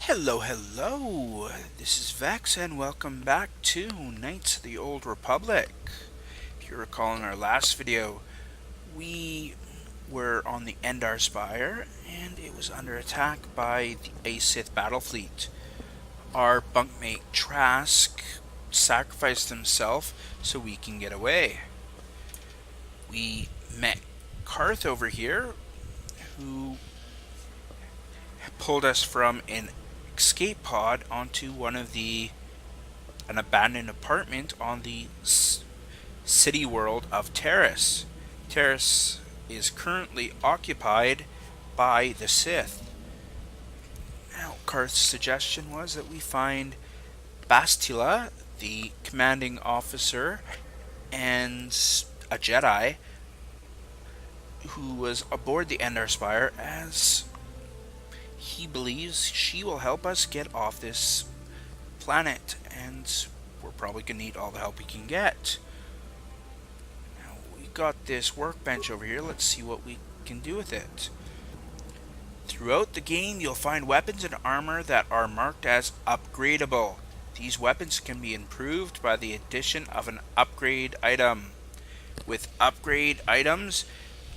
Hello, hello! This is Vexx, and welcome back to Knights of the Old Republic. If you recall in our last video, we were on the Endar Spire, and it was under attack by a Sith battle fleet. Our bunkmate Trask sacrificed himself so we can get away. We met Qarth over here, who pulled us from an escape pod onto an abandoned apartment on the city world of Taris. Taris is currently occupied by the Sith. Now, Qarth's suggestion was that we find Bastila, the commanding officer, and a Jedi who was aboard the Endar Spire, as he believes she will help us get off this planet, and we're probably going to need all the help we can get. Now, we got this workbench over here. Let's see what we can do with it. Throughout the game, you'll find weapons and armor that are marked as upgradable. These weapons can be improved by the addition of an upgrade item. With upgrade items,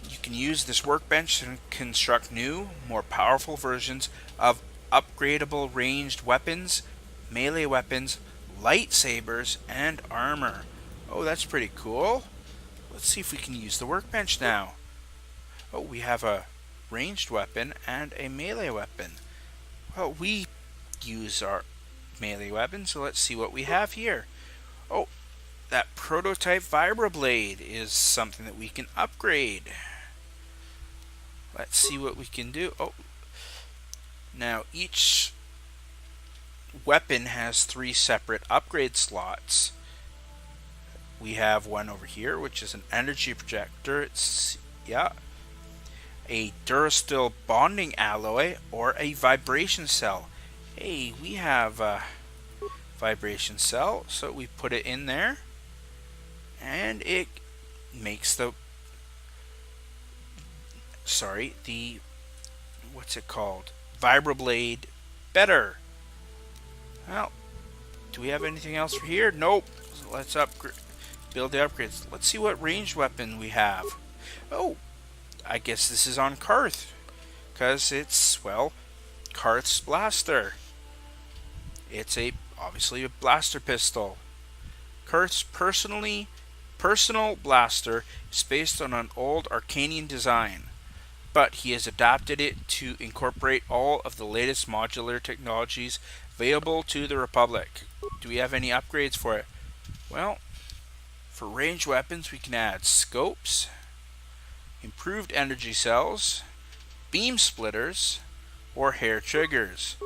you can use this workbench to construct new, more powerful versions of upgradable ranged weapons, melee weapons, lightsabers, and armor. Oh, that's pretty cool. Let's see if we can use the workbench now. Oh, we have a ranged weapon and a melee weapon. Well, we use our melee weapon, so let's see what we have here. Oh, that prototype vibroblade is something that we can upgrade. Let's see what we can do. Oh, now each weapon has 3 separate upgrade slots. We have one over here, which is an energy projector. It's a Durasteel bonding alloy or a vibration cell. Hey, we have a vibration cell, so we put it in there, and it makes the what's it called? Vibroblade better. Well, do we have anything else for here? Nope. So let's build the upgrades. Let's see what ranged weapon we have. Oh, I guess this is on Qarth, because it's, well, Qarth's blaster. It's obviously a blaster pistol. Qarth's personal blaster is based on an old Arcanian design, but he has adapted it to incorporate all of the latest modular technologies available to the Republic. Do we have any upgrades for it? Well, for ranged weapons, we can add scopes, improved energy cells, beam splitters, or hair triggers.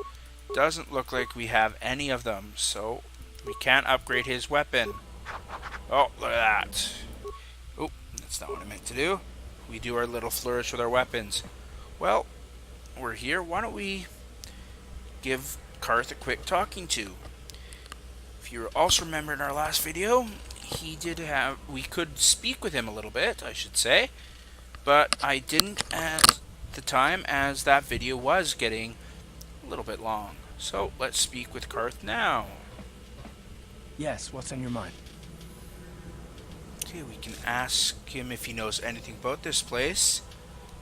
Doesn't look like we have any of them, so we can't upgrade his weapon. Oh, look at that. Oh, that's not what I meant to do. We do our little flourish with our weapons. Well, we're here. Why don't we give Qarth a quick talking to? If you also remember in our last video, we could speak with him a little bit, I should say, but I didn't at the time, as that video was getting a little bit long. So let's speak with Qarth now. Yes, what's on your mind? Okay, we can ask him if he knows anything about this place,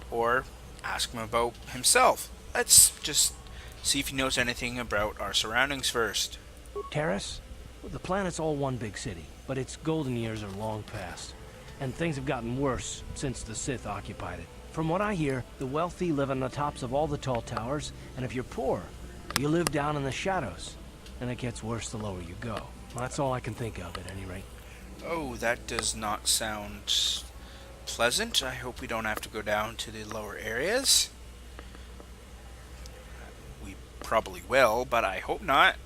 or ask him about himself. Let's just see if he knows anything about our surroundings first. Taris? Well, the planet's all one big city, but its golden years are long past, and things have gotten worse since the Sith occupied it. From what I hear, the wealthy live on the tops of all the tall towers, and if you're poor, you live down in the shadows, and it gets worse the lower you go. That's all I can think of, at any rate. Oh, that does not sound pleasant. I hope we don't have to go down to the lower areas. We probably will, but I hope not.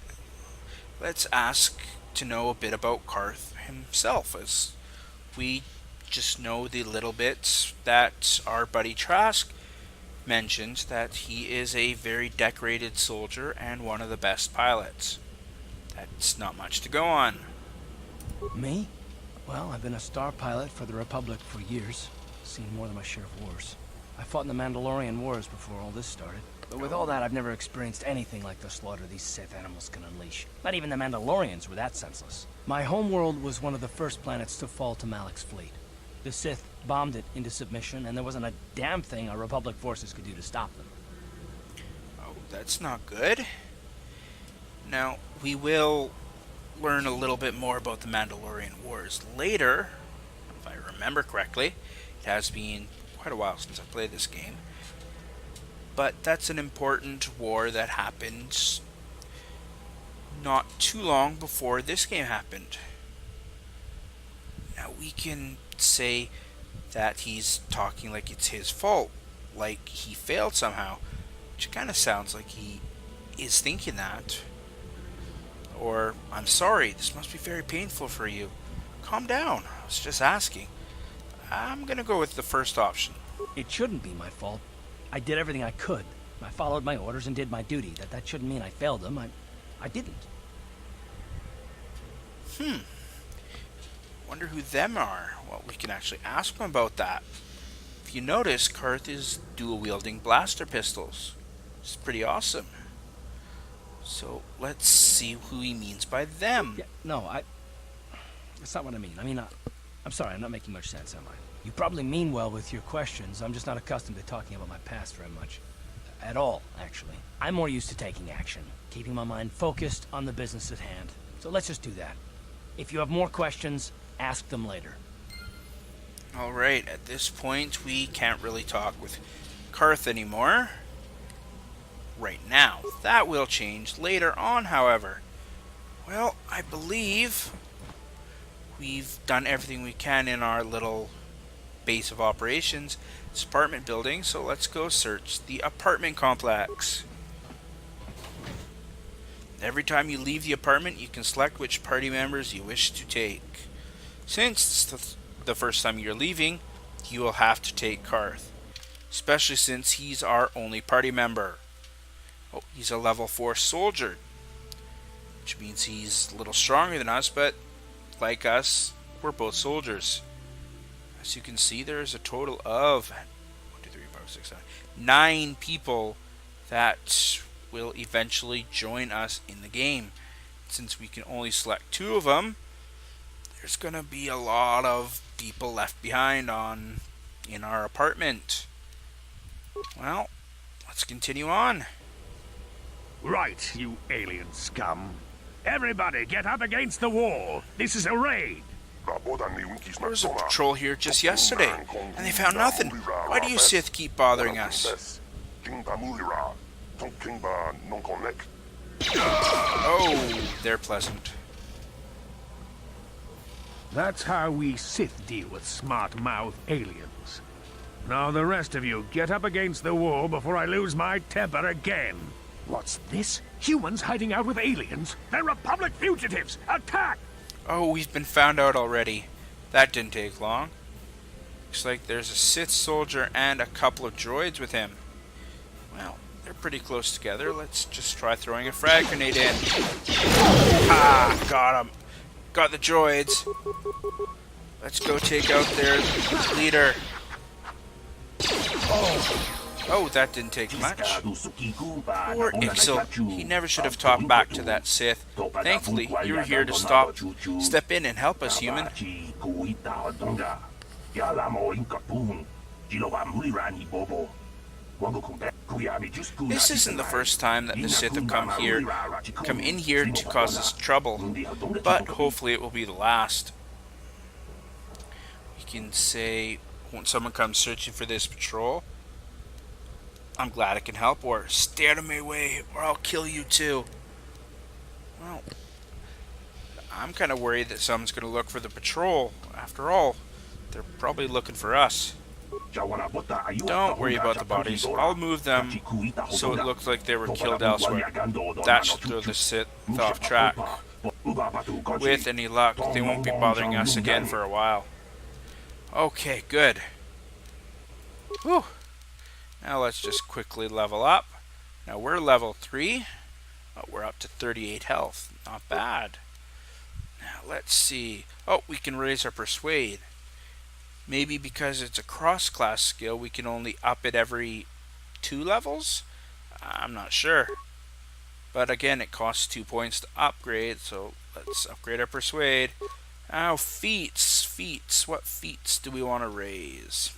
Let's ask to know a bit about Qarth himself, as we just know the little bits that our buddy Trask mentioned, that he is a very decorated soldier and one of the best pilots. That's not much to go on. Me? Well, I've been a star pilot for the Republic for years. Seen more than my share of wars. I fought in the Mandalorian Wars before all this started. But with all that, I've never experienced anything like the slaughter these Sith animals can unleash. Not even the Mandalorians were that senseless. My homeworld was one of the first planets to fall to Malak's fleet. The Sith bombed it into submission, and there wasn't a damn thing our Republic forces could do to stop them. Oh, that's not good. Now, we will learn a little bit more about the Mandalorian Wars later, if I remember correctly. It has been quite a while since I played this game. But that's an important war that happened not too long before this game happened. Now we can say that he's talking like it's his fault, like he failed somehow, which kind of sounds like he is thinking that. Or, I'm sorry, this must be very painful for you. Calm down, I was just asking. I'm gonna go with the first option. It shouldn't be my fault. I did everything I could. I followed my orders and did my duty. That shouldn't mean I failed them. I didn't. Wonder who them are. Well, we can actually ask them about that. If you notice, Qarth is dual-wielding blaster pistols. It's pretty awesome. So, let's see who he means by them. Yeah, no, that's not what I mean. I'm sorry, I'm not making much sense, am I? You probably mean well with your questions. I'm just not accustomed to talking about my past very much. At all, actually. I'm more used to taking action, keeping my mind focused on the business at hand. So let's just do that. If you have more questions, ask them later. Alright, at this point, we can't really talk with Qarth anymore. Right now. That will change later on, however. Well, I believe we've done everything we can in our little base of operations, this apartment building, so let's go search the apartment complex. Every time you leave the apartment, you can select which party members you wish to take. Since it's the first time you're leaving, you will have to take Qarth, especially since he's our only party member. Oh, he's a level 4 soldier, which means he's a little stronger than us, but like us, we're both soldiers. As you can see, there's a total of 1, 2, 3, 4, 6, 7, 9 people that will eventually join us in the game. Since we can only select 2 of them, there's gonna be a lot of people left behind in our apartment. Well, let's continue on. Right, you alien scum. Everybody get up against the wall. This is a raid. There was a patrol here just yesterday, and they found nothing. Why do you Sith keep bothering us? Oh, they're pleasant. That's how we Sith deal with smart-mouth aliens. Now the rest of you, get up against the wall before I lose my temper again. What's this? Humans hiding out with aliens? They're Republic fugitives! Attack! Oh, we've been found out already. That didn't take long. Looks like there's a Sith soldier and a couple of droids with him. Well, they're pretty close together. Let's just try throwing a frag grenade in. Ah, got him. Got the droids. Let's go take out their leader. Oh, that didn't take much. Poor Ixel. He never should have talked back to that Sith. Thankfully, you were here to step in and help us, human. This isn't the first time that the Sith have come in here to cause us trouble, but hopefully it will be the last. We can say, when someone comes searching for this patrol, I'm glad I can help, or stay out of my way, or I'll kill you too. Well, I'm kind of worried that someone's going to look for the patrol. After all, they're probably looking for us. Don't worry about the bodies. I'll move them so it looks like they were killed elsewhere. That should throw the Sith off track. With any luck, they won't be bothering us again for a while. Okay, good. Whew. Now let's just quickly level up. Now we're level 3. We're up to 38 health. Not bad. Now let's see. Oh, we can raise our persuade. Maybe because it's a cross-class skill, we can only up it every 2 levels? I'm not sure. But again, it costs 2 points to upgrade, so let's upgrade our persuade. Now, feats. Feats. What feats do we want to raise?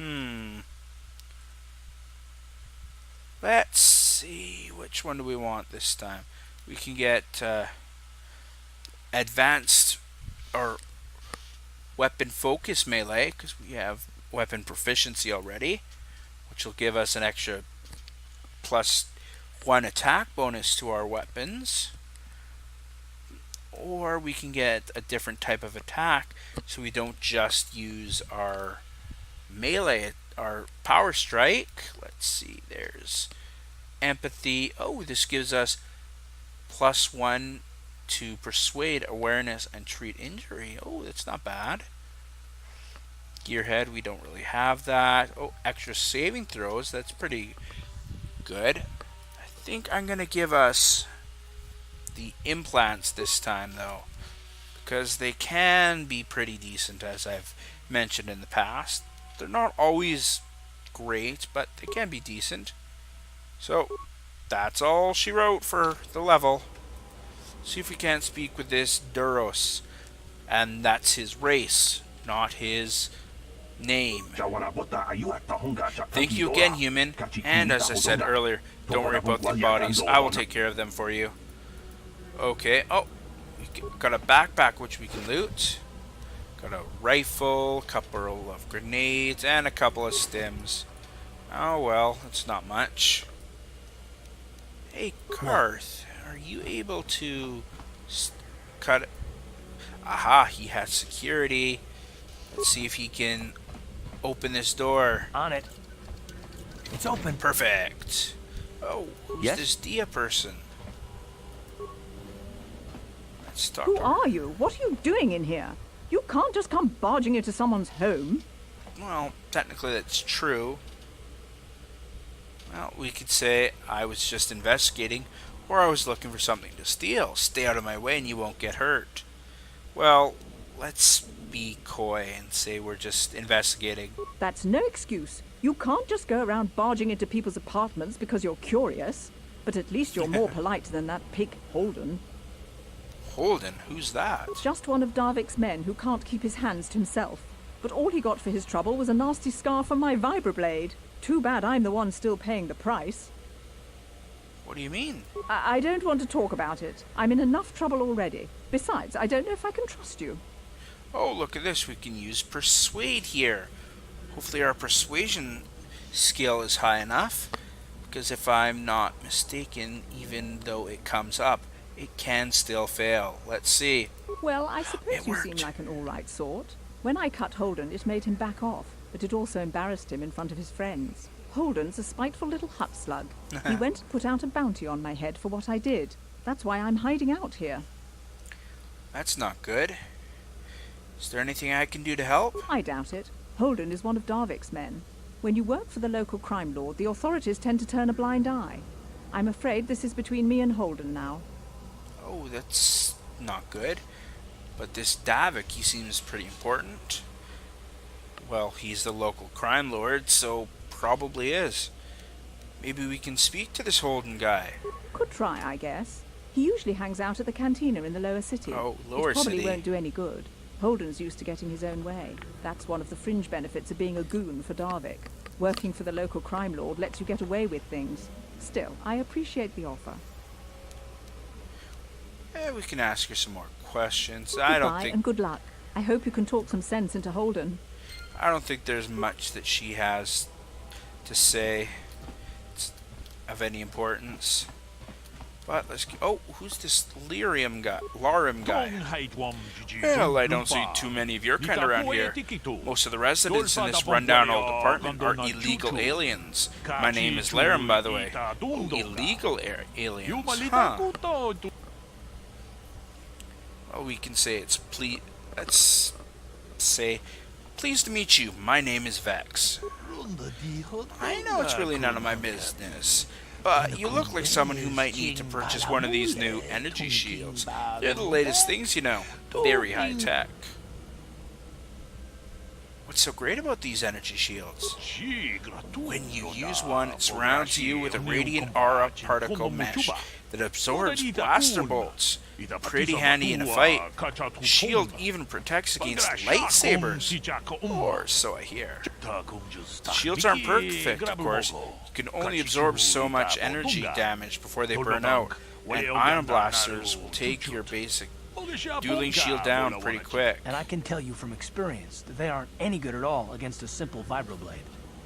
Let's see. Which one do we want this time? We can get advanced or weapon focus melee, because we have weapon proficiency already, which will give us an extra +1 attack bonus to our weapons. Or we can get a different type of attack, so we don't just use our melee, our power strike. Let's see, there's empathy. Oh, this gives us +1 to persuade, awareness, and treat injury. Oh, that's not bad. Gearhead, we don't really have that. Oh, extra saving throws, that's pretty good. I think I'm going to give us the implants this time, though, because they can be pretty decent, as I've mentioned in the past. They're not always great, but they can be decent. So, that's all she wrote for the level. See if we can't speak with this Duros. And that's his race, not his name. Thank you again, human. And as I said earlier, don't worry about the bodies. I will take care of them for you. Okay. Oh, we got a backpack which we can loot. Got a rifle, a couple of grenades, and a couple of stims. Oh well, it's not much. Hey, Qarth, are you able to cut it? Aha, he has security. Let's see if he can open this door. On it. It's open. Perfect. Oh, who's this Dia person? Let's talk Who to her. are you? What are you doing in here? You can't just come barging into someone's home. Well, technically that's true. Well, we could say I was just investigating, or I was looking for something to steal. Stay out of my way and you won't get hurt. Well, let's be coy and say we're just investigating. That's no excuse. You can't just go around barging into people's apartments because you're curious. But at least you're more polite than that pig Holden. Holden? Who's that? Just one of Darvik's men who can't keep his hands to himself. But all he got for his trouble was a nasty scar from my vibroblade. Too bad I'm the one still paying the price. What do you mean? I don't want to talk about it. I'm in enough trouble already. Besides, I don't know if I can trust you. Oh, look at this. We can use persuade here. Hopefully our persuasion skill is high enough. Because if I'm not mistaken, even though it comes up, it can still fail. Let's see. Well, I suppose It you seem worked. like an all-right sort. When I cut Holden, it made him back off, but it also embarrassed him in front of his friends. Holden's a spiteful little hut slug. He went and put out a bounty on my head for what I did. That's why I'm hiding out here. That's not good. Is there anything I can do to help? I doubt it. Holden is one of Darvik's men. When you work for the local crime lord, the authorities tend to turn a blind eye. I'm afraid this is between me and Holden now. Oh, that's not good. But this Davik, he seems pretty important. Well, he's the local crime lord, so probably is. Maybe we can speak to this Holden guy. Could try, I guess. He usually hangs out at the cantina in the lower city. Oh, lower It probably city. won't do any good. Holden's used to getting his own way. That's one of the fringe benefits of being a goon for Darvik. Working for the local crime lord lets you get away with things. Still, I appreciate the offer. We can ask her some more questions. I don't Goodbye and good luck. I hope you can talk some sense into Holden. I don't think there's much that she has to say of any importance. But let's. Oh, who's this Larum guy? Well, I don't see too many of your kind around here. Most of the residents in this rundown old apartment are illegal aliens. My name is Larum, by the way. Oh, illegal aliens, huh? Well, we can say it's let's say, pleased to meet you. My name is Vexx. I know it's really none of my business, but you look like someone who might need to purchase one of these new energy shields. They're the latest things, you know. Very high tech. What's so great about these energy shields? When you use one, it surrounds you with a radiant aura particle mesh that absorbs blaster bolts. Pretty handy in a fight. The shield even protects against lightsabers. Or so I hear. Shields aren't perfect, of course. You can only absorb so much energy damage before they burn out, and ion blasters will take your basic dueling shield down pretty quick. And I can tell you from experience that they aren't any good at all against a simple vibroblade.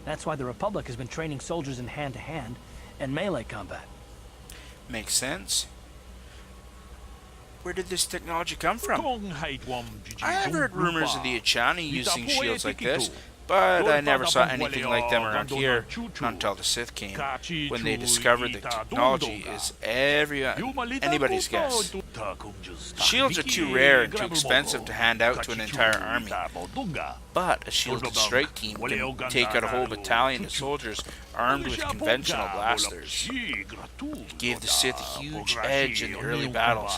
That's why the Republic has been training soldiers in hand-to-hand and melee combat. Makes sense. Where did this technology come from? I've heard rumors of the Echani using shields like this, but I never saw anything like them around here until the Sith came, when they discovered the technology is anybody's guess. Shields are too rare and too expensive to hand out to an entire army, but a shielded strike team can take out a whole battalion of soldiers armed with conventional blasters. It gave the Sith a huge edge in the early battles,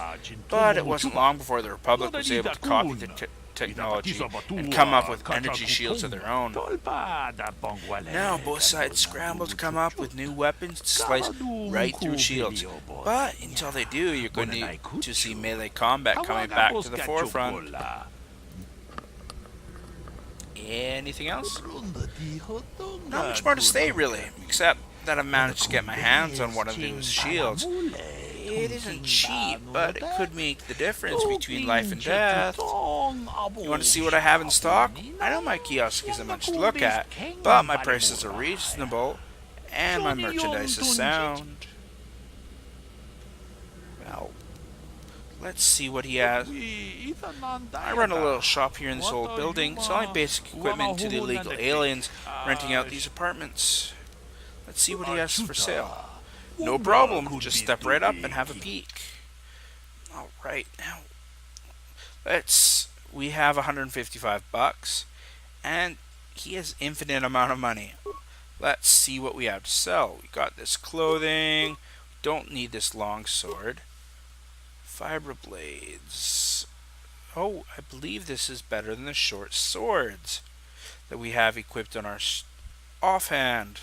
but it wasn't long before the Republic was able to copy the technology and come up with energy shields of their own. Now both sides scramble to come up with new weapons to slice right through shields, but until they do, you're going to see melee combat coming back to the forefront. Anything else? Not much more to say really, except that I've managed to get my hands on one of those shields. It isn't cheap, but it could make the difference between life and death. You want to see what I have in stock? I know my kiosk isn't much to look at, but my prices are reasonable, and my merchandise is sound. Well, let's see what he has. I run a little shop here in this old building, selling basic equipment to the illegal aliens renting out these apartments. Let's see what he has for sale. No problem, just step right up and have a peek. Alright, now we have 155 bucks, and he has infinite amount of money. Let's see what we have to sell. We got this clothing, don't need this long sword. Fiber blades. Oh, I believe this is better than the short swords that we have equipped on our offhand.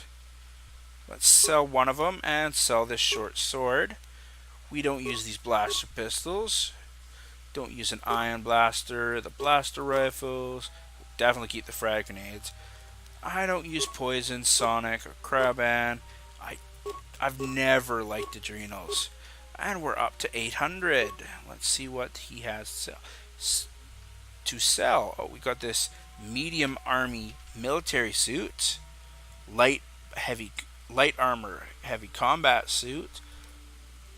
Let's sell one of them and sell this short sword. We don't use these blaster pistols. Don't use an ion blaster. The blaster rifles. Definitely keep the frag grenades. I don't use poison, sonic, or craban. I've never liked adrenals. And we're up to 800. Let's see what he has to sell. Oh, we got this medium army military suit. Light armor, heavy combat suit,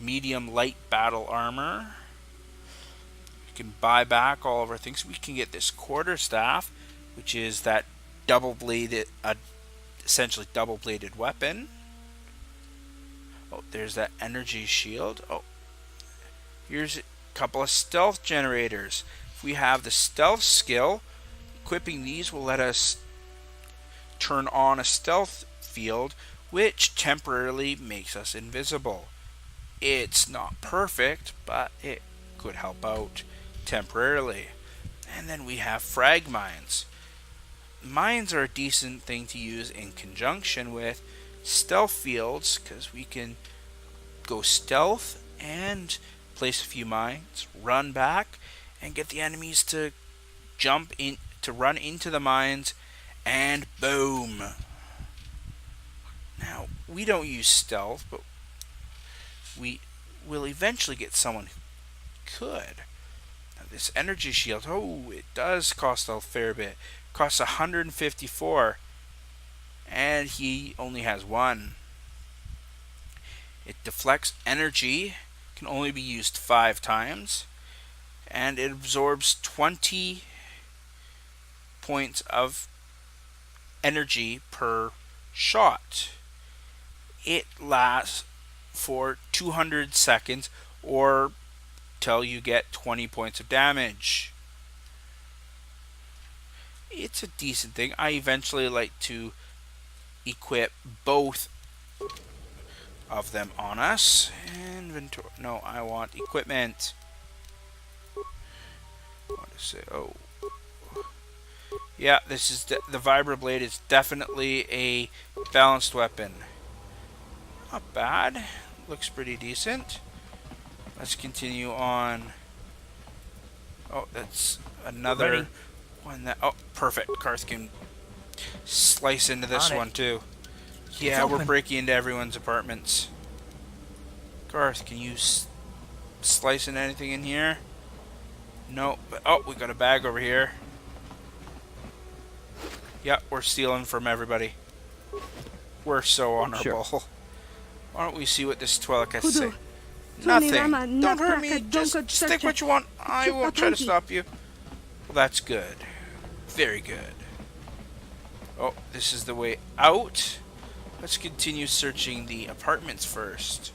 medium light battle armor. We can buy back all of our things. We can get this quarterstaff, which is that essentially double-bladed weapon. Oh, there's that energy shield. Oh, here's a couple of stealth generators. If we have the stealth skill, equipping these will let us turn on a stealth field, which temporarily makes us invisible. It's not perfect, but it could help out temporarily. And then we have frag mines. Mines are a decent thing to use in conjunction with stealth fields, because we can go stealth and place a few mines, run back, and get the enemies to run into the mines, and boom. Now, we don't use stealth, but we will eventually get someone who could. Now, this energy shield, it does cost a fair bit. It costs 154, and he only has one. It deflects energy, can only be used 5 times, and it absorbs 20 points of energy per shot. It lasts for 200 seconds or till you get 20 points of damage. It's a decent thing. I eventually like to equip both of them on us. Inventory. No, I want equipment. I want to say, Yeah, this is the vibroblade is definitely a balanced weapon. Not bad. Looks pretty decent. Let's continue on. Oh, that's another Ready. one that. Oh, perfect. Qarth can slice into this On it. one too. Yeah, we're open. breaking into everyone's apartments. Qarth, can you slice in anything in here? No. But, oh, we got a bag over here. Yeah, we're stealing from everybody. We're so honorable. Sure. Why don't we see what this Twilight has to say? Kudu, Nothing. Rama, Don't hurt me. Nakraka, Just Donka, stick Churcha, what you want. I won't try to Chupatanki. stop you. Well, that's good. Very good. Oh, this is the way out. Let's continue searching the apartments first.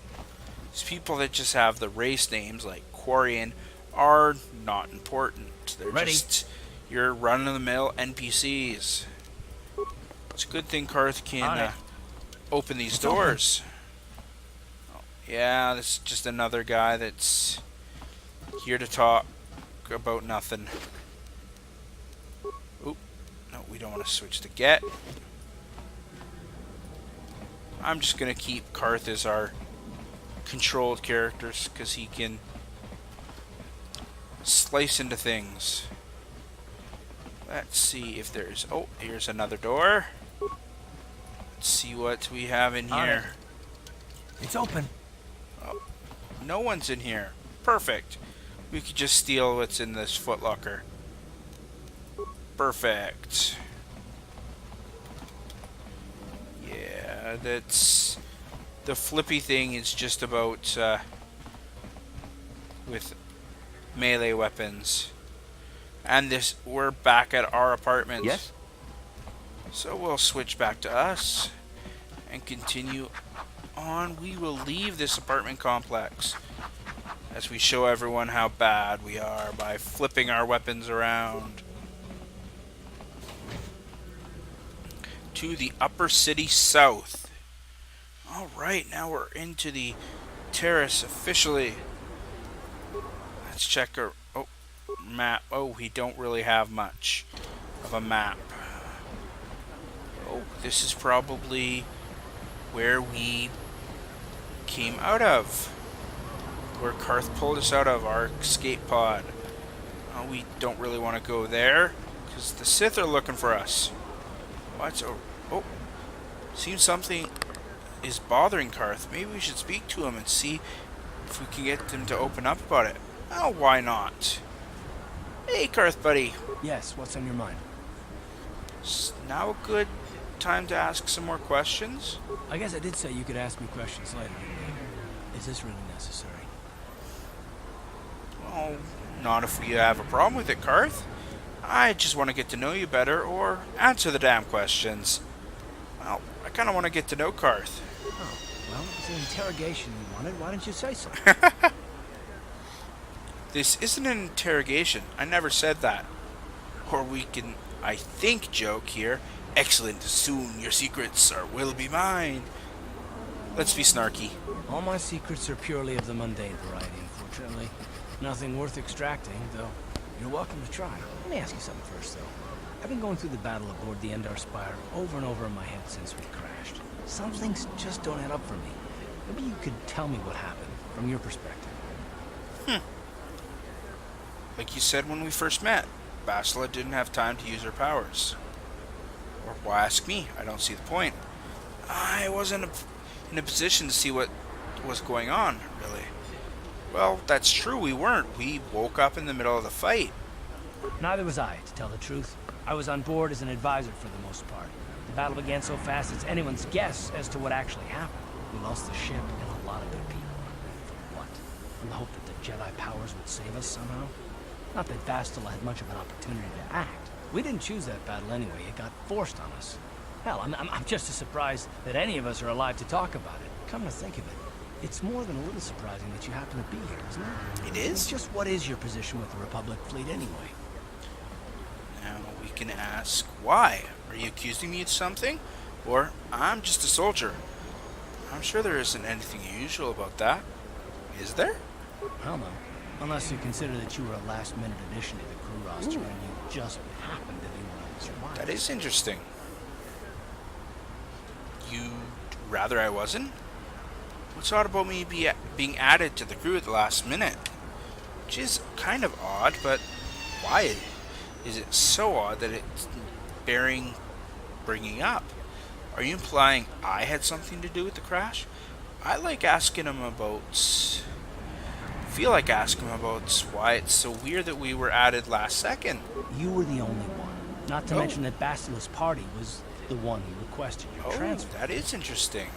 These people that just have the race names like Quarian are not important. They're Ready. just your run-of-the-mill NPCs. It's a good thing Qarth On can it. open these It's doors. Oh, yeah, this is just another guy that's here to talk about nothing. Oop. No, we don't want to switch to get. I'm just going to keep Qarth as our controlled characters because he can slice into things. Let's see if there's... Oh, here's another door. Let's see what we have in On here. It's open. Oh, no one's in here. Perfect. We could just steal what's in this footlocker. Perfect. Yeah, that's... The flippy thing is just about with melee weapons. And this, we're back at our apartments. Yes? So we'll switch back to us and continue on. We will leave this apartment complex as we show everyone how bad we are by flipping our weapons around. To the upper city south. Alright, now we're into the terrace officially. Let's check our map. Oh, we don't really have much of a map. Oh, this is probably where we came out of. Where Qarth pulled us out of, our escape pod. We don't really want to go there, because the Sith are looking for us. What's oh, seems something is bothering Qarth. Maybe we should speak to him and see if we can get them to open up about it. Oh, why not? Hey, Qarth, buddy. Yes, what's on your mind? Is now a good time to ask some more questions? I guess I did say you could ask me questions later. Is this really necessary? Well, not if you have a problem with it, Qarth. I just want to get to know you better, or answer the damn questions. Well, I kind of want to get to know Qarth. Oh, well, it's an interrogation you wanted. Why didn't you say so? This isn't an interrogation. I never said that. Or we can, I think, joke here. Excellent. Soon your secrets will be mine. Let's be snarky. All my secrets are purely of the mundane variety, unfortunately. Nothing worth extracting, though. You're welcome to try. Let me ask you something first, though. I've been going through the battle aboard the Endar Spire over and over in my head since we crashed. Some things just don't add up for me. Maybe you could tell me what happened, from your perspective. Like you said when we first met, Basila didn't have time to use her powers. Or why ask me? I don't see the point. I wasn't in a position to see what was going on, really. Well, that's true, we weren't. We woke up in the middle of the fight. Neither was I, to tell the truth. I was on board as an advisor for the most part. The battle began so fast it's anyone's guess as to what actually happened. We lost the ship and a lot of good people. For what? In the hope that the Jedi powers would save us somehow? Not that Bastila had much of an opportunity to act. We didn't choose that battle anyway. It got forced on us. Hell, I'm just as surprised that any of us are alive to talk about it. Come to think of it, it's more than a little surprising that you happen to be here, isn't it? It is? Just what is your position with the Republic fleet anyway? Now we can ask why. Are you accusing me of something? Or I'm just a soldier. I'm sure there isn't anything unusual about that. Is there? Hell no. Unless you consider that you were a last-minute addition to the crew roster and you just happened to be one of survive. That is interesting. You'd rather I wasn't? What's odd about me being added to the crew at the last minute? Which is kind of odd, but why is it so odd that it's bearing bringing up? Are you implying I had something to do with the crash? I like asking him about... feel like asking him about why it's so weird that we were added last second. You were the only one. Not to mention that Basila's party was the one who requested your transfer. That is interesting.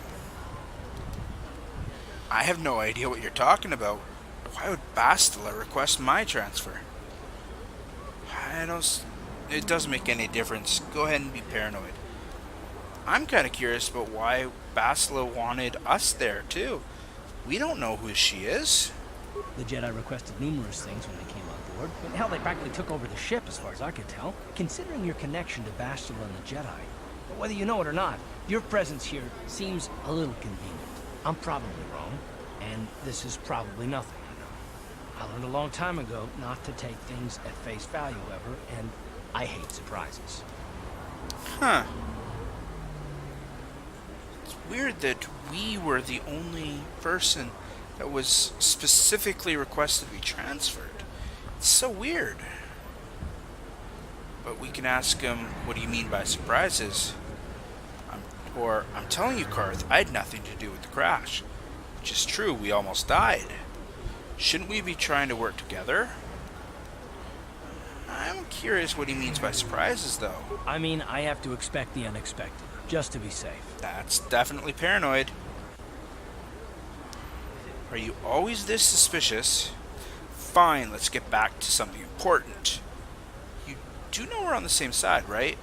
I have no idea what you're talking about. Why would Bastila request my transfer? It doesn't make any difference. Go ahead and be paranoid. I'm kind of curious about why Bastila wanted us there, too. We don't know who she is. The Jedi requested numerous things when they came on board, but hell, they practically took over the ship as far as I could tell. Considering your connection to Bastila and the Jedi, but whether you know it or not, your presence here seems a little convenient. I'm probably wrong, and this is probably nothing. I learned a long time ago not to take things at face value ever, and I hate surprises. Huh. It's weird that we were the only person that was specifically requested to be transferred. It's so weird. But we can ask him, what do you mean by surprises? I'm telling you, Qarth, I had nothing to do with the crash. Which is true, we almost died. Shouldn't we be trying to work together? I'm curious what he means by surprises, though. I mean, I have to expect the unexpected, just to be safe. That's definitely paranoid. Are you always this suspicious? Fine, let's get back to something important. You do know we're on the same side, right?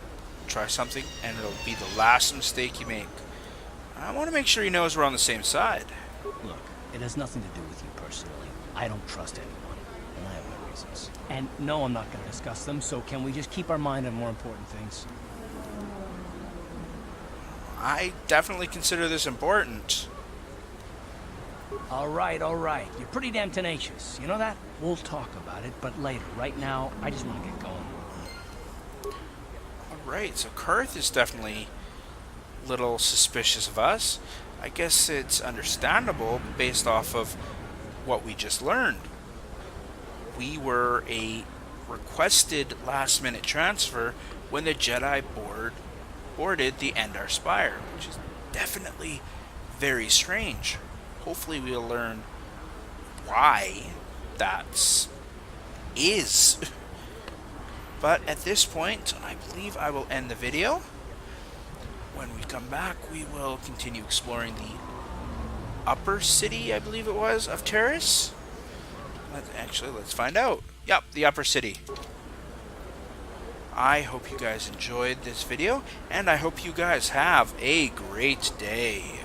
Try something, and it'll be the last mistake you make. I want to make sure he knows we're on the same side. Look, it has nothing to do with you personally. I don't trust anyone, and I have my reasons. And no, I'm not going to discuss them, so can we just keep our mind on more important things? I definitely consider this important. All right, all right. You're pretty damn tenacious. You know that? We'll talk about it, but later. Right now, I just want to get going. Alright, so Qarth is definitely a little suspicious of us. I guess it's understandable based off of what we just learned. We were a requested last-minute transfer when the Jedi boarded the Endar Spire, which is definitely very strange. Hopefully we'll learn why that is. But at this point, I believe I will end the video. When we come back, we will continue exploring the upper city, I believe it was, of Taris. Let's find out. Yep, the upper city. I hope you guys enjoyed this video, and I hope you guys have a great day.